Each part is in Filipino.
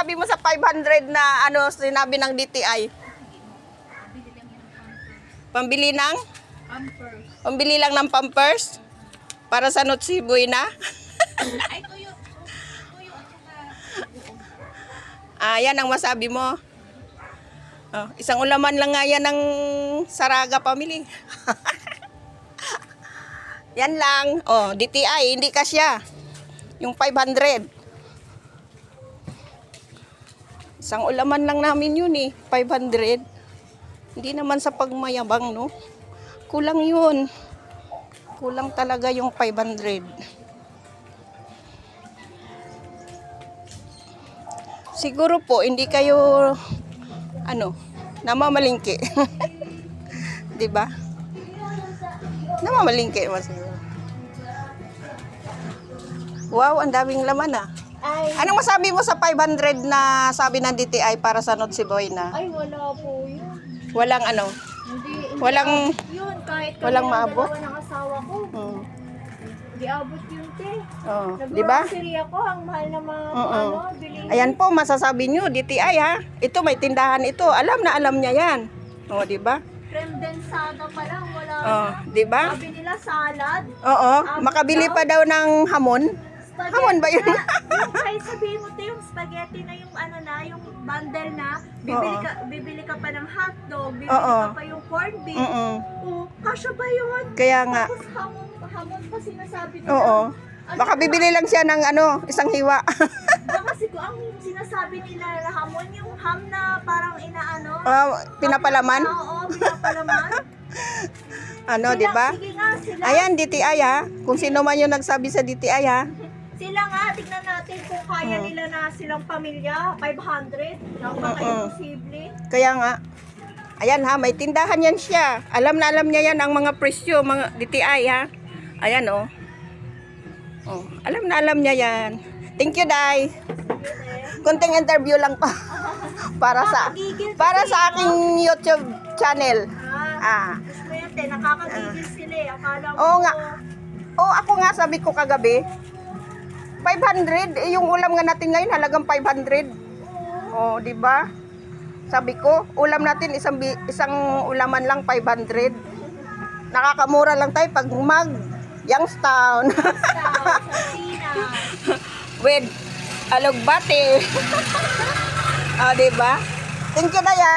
masabi mo sa 500 na ano sinabi ng DTI? Pambili ng? Pampers. Pambili lang ng pampers? Para sa Notsi Buena? Ay, tuyo. Tuyo at saka... Yan ang masabi mo. Oh, isang ulaman lang nga yan ng Saraga Family. Yan lang. Oh, DTI, hindi kasya. Yung 500. Isang ulaman lang namin yun eh. 500. Hindi naman sa pagmayabang, no? Kulang yun. Kulang talaga yung 500. Siguro po, hindi kayo namamalingki. 'Di ba? Namamalingki mo siguro. Wow, ang daming laman ah. Ay, Anong masabi mo sa 500 na sabi ng DTI para sa Notsi Buena? ay, wala po yun. Walang ano? Hindi Walang yun, kahit kami walang ang maabot? dalawa ng asawa ko. Hindi abot yun, te. Oh, 'di ba? Nag-grocery ako, ang mahal na mga bilihin. Ayan po, masasabi nyo, DTI ha. Ito, may tindahan ito. Alam na alam niya yan. O, di ba? Creme densada pa lang, wala O, na. di ba? Sabi nila salad. Oo, makabili pa daw ng hamon. Spaghetti Hamon ba yun? na. Yung kahit sabihin mo, te, yung spaghetti na yung yung bundle na, bibili ka pa ng hotdog, bibili Oo. ka pa yung corned beef. Mm-mm. Oh, kasya ba yun? Kaya nga. Tapos hamon pa sinasabi nila. Oo. Baka bibili lang siya ng isang hiwa. Kasi ko ang sinasabi nila na hamon, yung ham na parang Pinapalaman. Oo, pinapalaman. Di ba? Sige nga, sila. Ayan, DTI ha. Kung sino man yung nagsabi sa DTI ha. Sila nga, tignan natin kung kaya nila na silang pamilya, 500. Napaka-imposible. Kaya nga. Ayan ha, may tindahan yan siya. Alam na alam niya yan ang mga presyo, mga DTI ha. Ayan oh. Oh, alam na alam niya yan. Thank you, Day. Kunting interview lang pa. para sa aking YouTube channel. Gusto mo yun, te, nakakagigil sila eh. Akala mo, Oo nga. Ako nga sabi ko kagabi, 500, yung ulam nga natin ngayon halagang 500. Oh, di ba? Sabi ko, ulam natin isang ulaman lang 500. Nakakamura lang tayo pag Youngstown. With alugbati. Di ba? Thank you, Daya.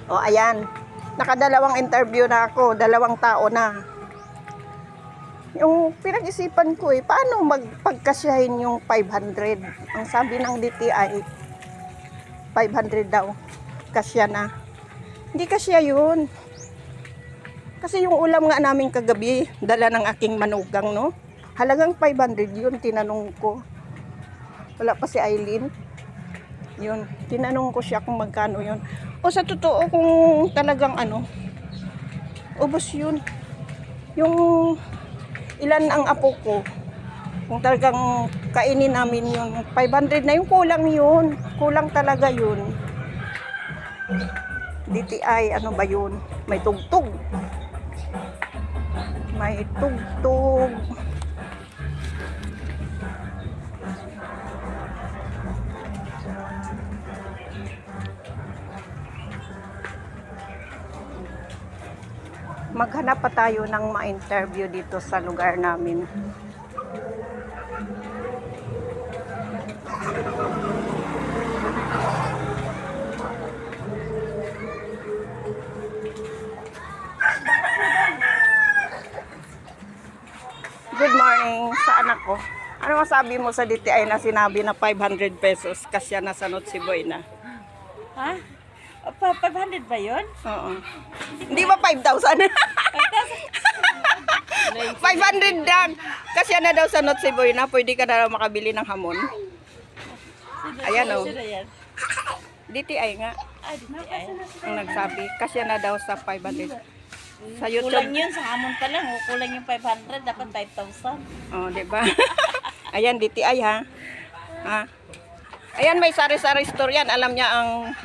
Ayan. Nakadalawang interview na ako, 2 tao na. Yung pinag-isipan ko paano magpagkasyahin yung 500? Ang sabi ng DTI, 500 daw. Kasya na. Hindi kasya yun. Kasi yung ulam nga namin kagabi, dala ng aking manugang, no? Halagang 500 yun, tinanong ko. Wala pa si Eileen. Yun, tinanong ko siya kung magkano yun. Sa totoo, kung talagang ubos yun. Yung ilan ang apo ko, kung talagang kainin namin yun, 500 na yung kulang yun. Kulang talaga yun. DTI, ano ba yun? May tugtog. May tugtog. Maghanap pa tayo ng ma-interview dito sa lugar namin. Good morning sa anak ko. Ano masabi mo sa DTI na sinabi na 500 pesos kasya na sa Notsi Buena? Ha? 500 ba yun? Oo. Hindi ba 5,000? 500 lang. Kasya na daw sa Notsi Buena. Pwede ka na daw makabili ng hamon. Ayan o. DTI nga. Ang nagsabi. Kasya na daw sa 500. Sa YouTube. Kulang yun, sa hamon pa lang. Kulang yung 500, dapat 5,000. Diba? Ayan, DTI ha. Ayan, may sari-sari store yan. Alam niya ang